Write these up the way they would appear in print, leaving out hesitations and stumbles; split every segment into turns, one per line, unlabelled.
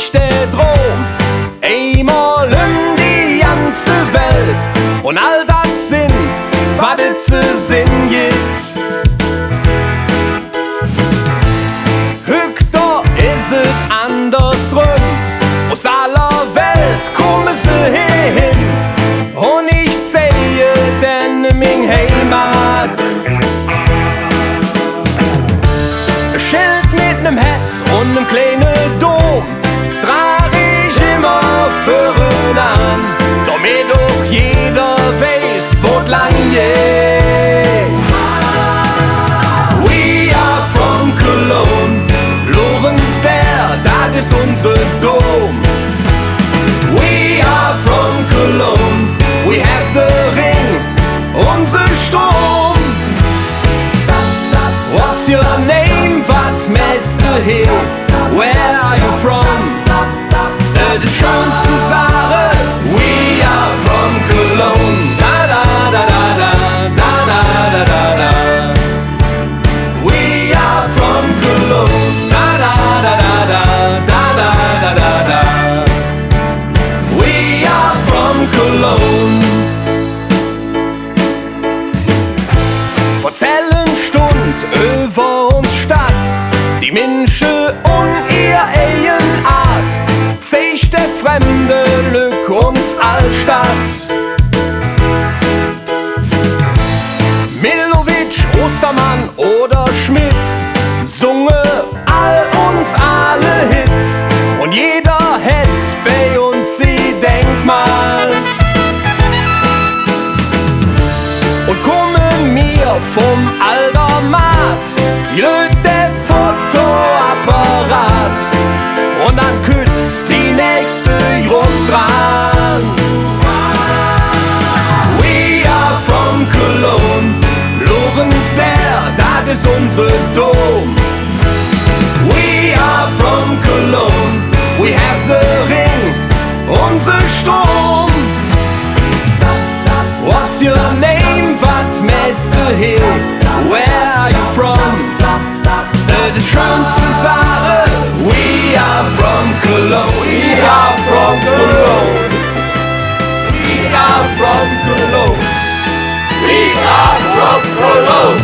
nicht der Traum, einmal in die ganze Welt und all das Sinn, was es zu Sinn gibt. Hückter ist es andersrum, aus aller Welt kommen sie hin und ich sehe denn mein Heimat. Ein Schild mit nem Herz und nem kleinen Dom trag ich immer vorn an, damit doch jeder weiß, wo's lang geht. We are from Cologne, Lorenz der, das ist unser Dom. We are from Cologne, we have the ring, unser Sturm. What's your name, wat machst du hier? Where are you from? Das schönste Sache, we are from Cologne. Da da da da da, da da da da da. We are from Cologne. Da da da da da, da da da da da. We are from Cologne. Verzählen Stund über uns Stadt, die Menschen und ihr Eigenart, zeigt der fremde Glück uns Altstadt. Milovic, Ostermann oder Schmitz sungen all uns alle Hits und jeder hätt bei uns sie Denkmal. Und kommen mir vom Aldermat, löt der Fotoapparat und dann kützt die nächste Grund dran. We are from Cologne, Lorenz der, das ist unser Dom. We are from Cologne, we have the ring, unser Sturm. What's your name, wat machst du hier? Where are you from? Die schönste Sache, we are from Cologne. We are from Cologne. We are from Cologne. We are from Cologne.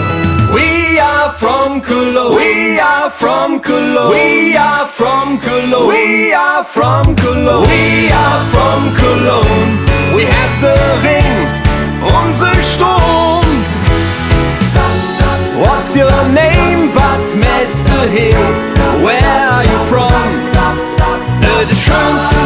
We are from Cologne. We are from Cologne. We are from Cologne. We are from Cologne. We are from Cologne. We have the ring, unser Sturm. What's your name, wat machst du hier? Where are you from? Die schönste